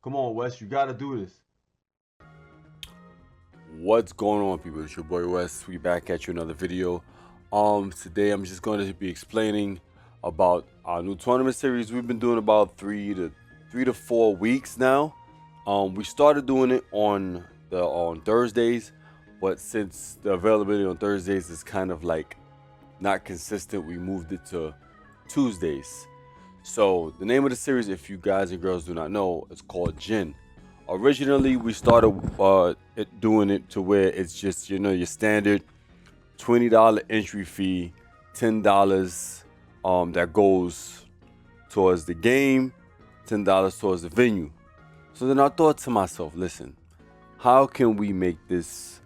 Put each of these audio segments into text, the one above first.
Come on, Wes, you gotta do this. What's going on, people? It's your boy Wes. We back at you another video. Today I'm just going to be explaining about our new tournament series. We've been doing about 3 to 4 weeks now. We started doing it on Thursdays, but since the availability on Thursdays is kind of like not consistent, we moved it to Tuesdays. So the name of the series, if you guys and girls do not know, it's called Jin. Originally, we started doing it to where it's just your standard $20 entry fee, $10 that goes towards the game, $10 towards the venue. So then I thought to myself, listen, how can we make this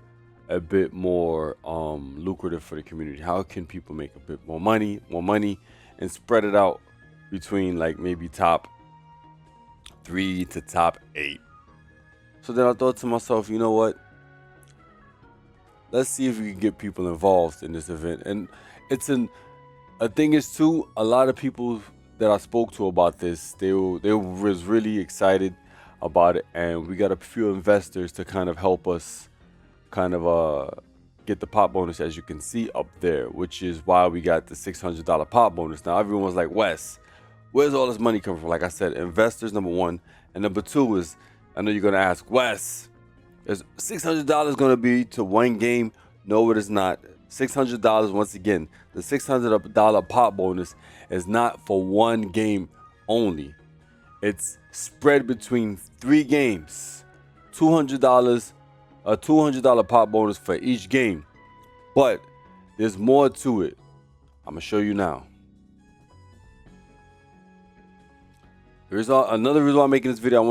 a bit more lucrative for the community? How can people make a bit more money, and spread it out between like maybe top 3 to top 8? So then I thought to myself, you know what? Let's see if we can get people involved in this event. And a thing is too, a lot of people that I spoke to about this, they was really excited about it, and we got a few investors to kind of help us kind of get the pot bonus, as you can see up there, which is why we got the $600 pot bonus. Now everyone's like, Wes, where's all this money coming from? Like I said, investors, number one, and number two is, I know you're gonna ask, Wes, is $600 gonna be to one game? No, it is not. $600, once again, the $600 pot bonus is not for one game only. It's spread between 3 games. $200, a $200 pot bonus for each game. But there's more to it. I'm gonna show you now. There's another reason why I'm making this video. I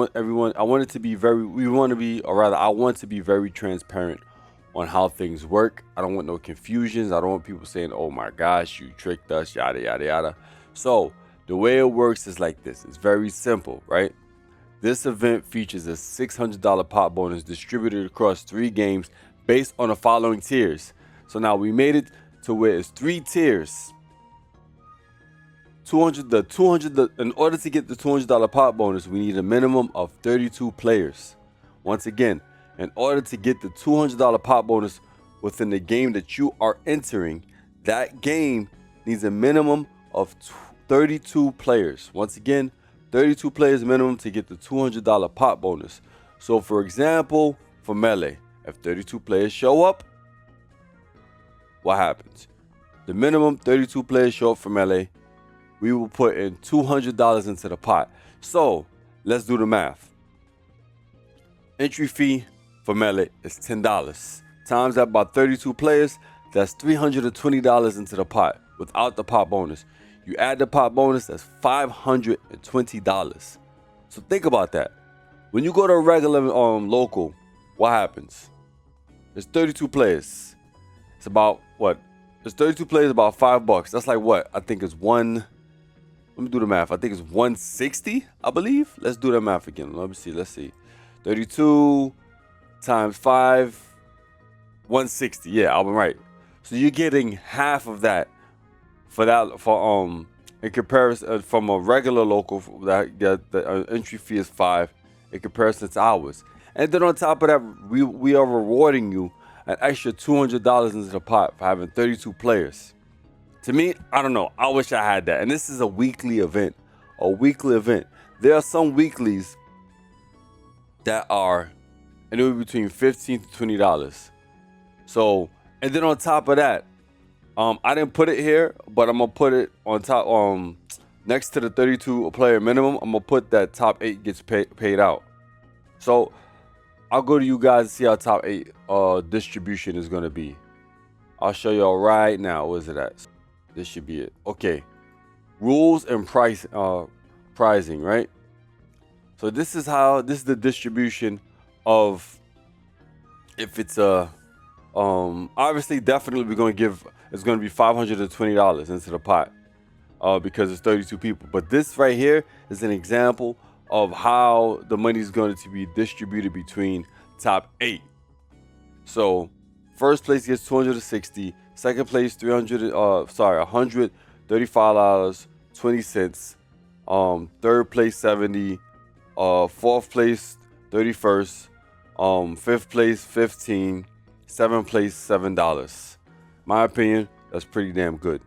want it to be I want to be very transparent on how things work. I don't want no confusions. I don't want people saying, oh my gosh, you tricked us, yada, yada, yada. So the way it works is like this. It's very simple, right? This event features a $600 pot bonus distributed across 3 games based on the following tiers. So now we made it to where it's 3 tiers. In order to get the $200 pot bonus, we need a minimum of 32 players. Once again, in order to get the $200 pot bonus within the game that you are entering, that game needs a minimum of 32 players. Once again, 32 players minimum to get the $200 pot bonus. So for example, for Melee, if 32 players show up, what happens? The minimum 32 players show up for Melee. We will put in $200 into the pot. So let's do the math. Entry fee for Melee is $10. Times that by 32 players, that's $320 into the pot without the pot bonus. You add the pot bonus, that's $520. So think about that. When you go to a regular local, what happens? There's 32 players. It's about what? There's 32 players, about $5. That's like what? I think it's let me do the math. I think it's 160, I believe. Let's do the math again. Let's see. 32 times 5, 160. Yeah, I'm right. So you're getting half of that in comparison from a regular local that the entry fee is 5 in comparison to ours. And then on top of that, we are rewarding you an extra $200 into the pot for having 32 players. To me, I don't know. I wish I had that. And this is a weekly event. There are some weeklies that are anywhere between $15 to $20. So, and then on top of that, I didn't put it here, but I'm gonna put it on top, next to the 32 player minimum. I'm gonna put that top 8 gets paid out. So, I'll go to you guys and see how top 8 distribution is gonna be. I'll show y'all right now. Where's it at? This should be it. Okay. Rules and pricing, right? So this is the distribution of, if it's obviously definitely it's going to be $520 into the pot because it's 32 people. But this right here is an example of how the money is going to be distributed between top 8. So first place gets 260. Second place, $135.20. Third place, 70. fourth place 31st, fifth place 15, seventh place $7. My opinion, that's pretty damn good.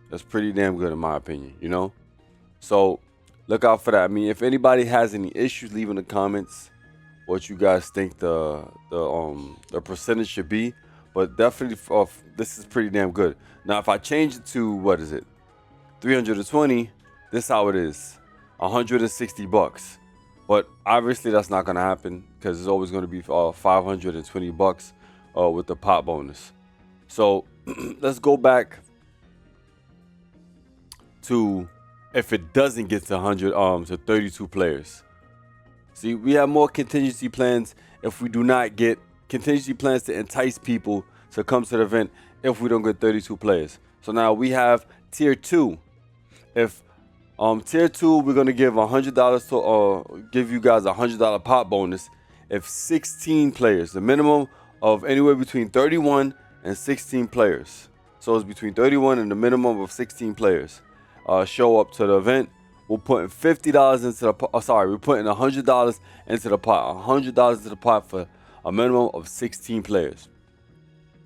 That's pretty damn good in my opinion, you know? So look out for that. I mean, if anybody has any issues, leave in the comments what you guys think the percentage should be. But definitely, this is pretty damn good. Now, if I change it to, what is it, 320, this is how it is, $160. But obviously, that's not gonna happen because it's always gonna be $520 with the pot bonus. So let's go back to if it doesn't get to 100 to 32 players. See, we have more contingency plans if we do not get contingency plans to entice people to come to the event if we don't get 32 players. So now we have tier 2. If tier 2, we're gonna give $100 to give you guys $100 pot bonus if 16 players, the minimum of anywhere between 31 and 16 players. So it's between 31 and the minimum of 16 players show up to the event. We're putting $50 into the pot. We're putting $100 into the pot. $100 into the pot for a minimum of 16 players.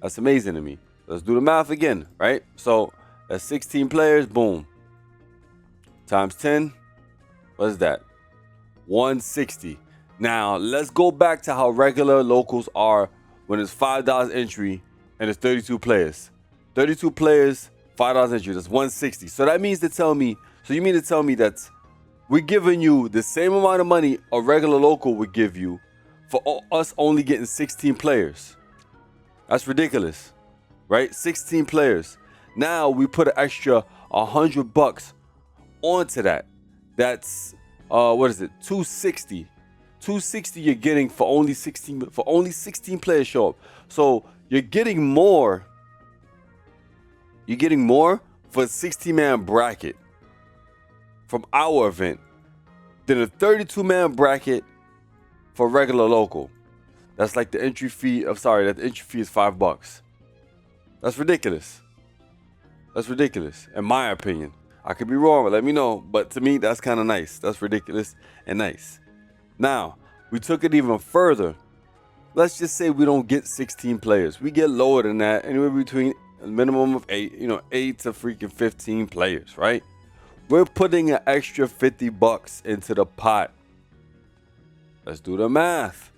That's amazing to me. Let's do the math again, right? So that's 16 players, boom. Times 10, what is that? 160. Now, let's go back to how regular locals are when it's $5 entry and it's 32 players. 32 players, $5 entry, that's 160. So that means to tell me, so you mean to tell me that we're giving you the same amount of money a regular local would give you for us only getting 16 players. That's ridiculous, right? 16 players. Now we put an extra $100 onto that. That's what is it? 260. 260 you're getting for only 16 players show up. So you're getting more. You're getting more for a 60-man bracket from our event than a 32-man bracket for regular local. That's like the entry fee of that the entry fee is $5. That's ridiculous. That's ridiculous, in my opinion. I could be wrong, but let me know. But to me, that's kind of nice. That's ridiculous and nice. Now, we took it even further. Let's just say we don't get 16 players. We get lower than that, anywhere between a minimum of 8, 8 to freaking 15 players, right? We're putting an extra $50 into the pot. Let's do the math.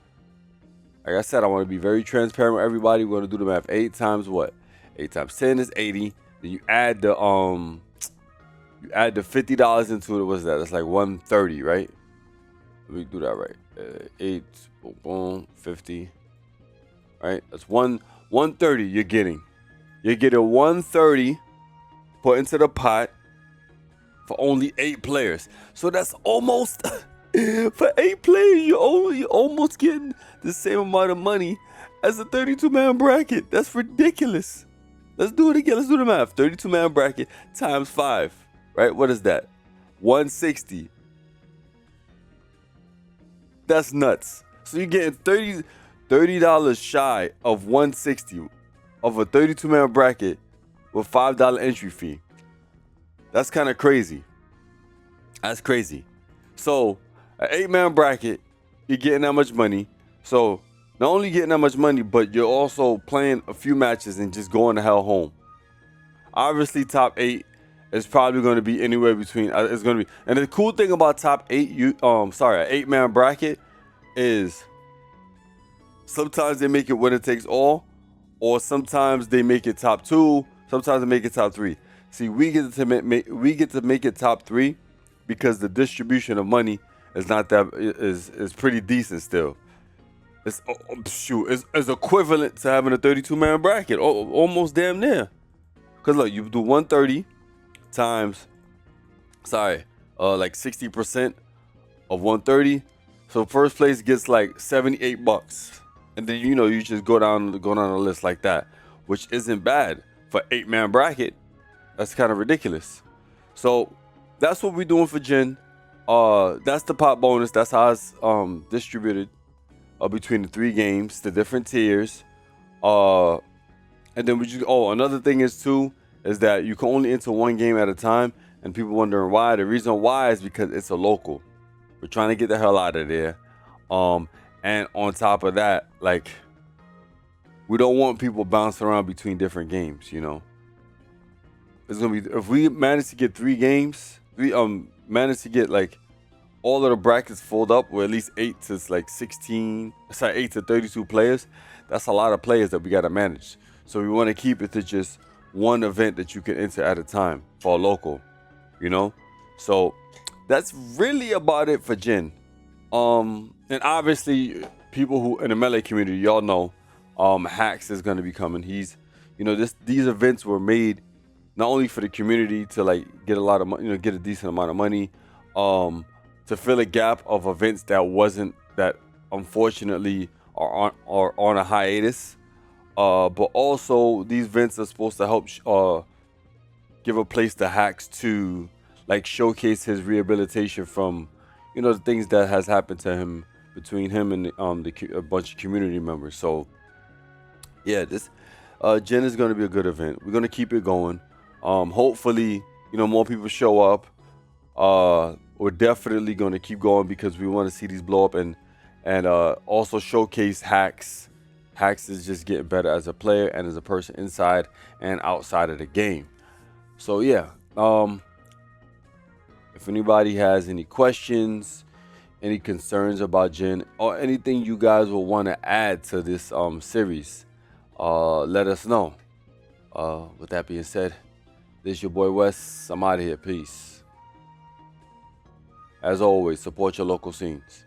Like I said, I want to be very transparent with everybody. We're going to do the math. 8 times what? 8 times 10 is 80. Then you add the $50 into it. What's that? That's like 130, right? Let me do that right. 8, boom, 50. Right? That's 130 you're getting. You're getting 130 put into the pot for only 8 players. So that's almost for 8 players, you're almost getting the same amount of money as a 32-man bracket. That's ridiculous. Let's do it again. Let's do the math. 32-man bracket times 5. Right? What is that? 160. That's nuts. So you're getting $30 shy of 160 of a 32-man bracket with $5 entry fee. That's kind of crazy. That's crazy. So an 8-man bracket, you're getting that much money. So not only getting that much money, but you're also playing a few matches and just going the hell home. Obviously, top 8 is probably going to be anywhere between. It's going to be, and the cool thing about top 8, an 8-man bracket is sometimes they make it winner takes all, or sometimes they make it top 2. Sometimes they make it top 3. See, we get to make it top 3 because the distribution of money is not that is pretty decent still. It's equivalent to having a 32-man bracket, almost damn near. Cause look, you do 130 times, like 60% of 130. So first place gets like $78, and then you just go down the list like that, which isn't bad for 8-man bracket. That's kind of ridiculous. So that's what we're doing for Gen. That's the pot bonus. That's how it's distributed between the 3 games, the different tiers. And then another thing is that you can only enter 1 game at a time, and people wondering why. The reason why is because it's a local, We're trying to get the hell out of there. And on top of that, like, we don't want people bouncing around between different games. It's gonna be, if we manage to get 3 games, we manage to get like all of the brackets filled up with at least 8 to like 16, sorry, 8 to 32 players. That's a lot of players that we gotta manage. So we want to keep it to just one event that you can enter at a time for a local, So that's really about it for Jin. And obviously, people who in the Melee community, y'all know, Hacks is gonna be coming. He's, these events were made not only for the community to like get a lot of money, get a decent amount of money, to fill a gap of events that unfortunately are on a hiatus. But also these events are supposed to help give a place to Hacks to like showcase his rehabilitation from the things that has happened to him between him and a bunch of community members. So yeah, this Jin is going to be a good event. We're going to keep it going. Hopefully more people show up. We're definitely going to keep going because we want to see these blow up and also showcase Hacks. Hacks is just getting better as a player and as a person inside and outside of the game. So yeah, if anybody has any questions, any concerns about Jin, or anything you guys will want to add to this series, let us know. With that being said, this is your boy Wes. I'm out of here. Peace. As always, support your local scenes.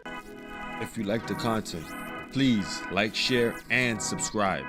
If you like the content, please like, share, and subscribe.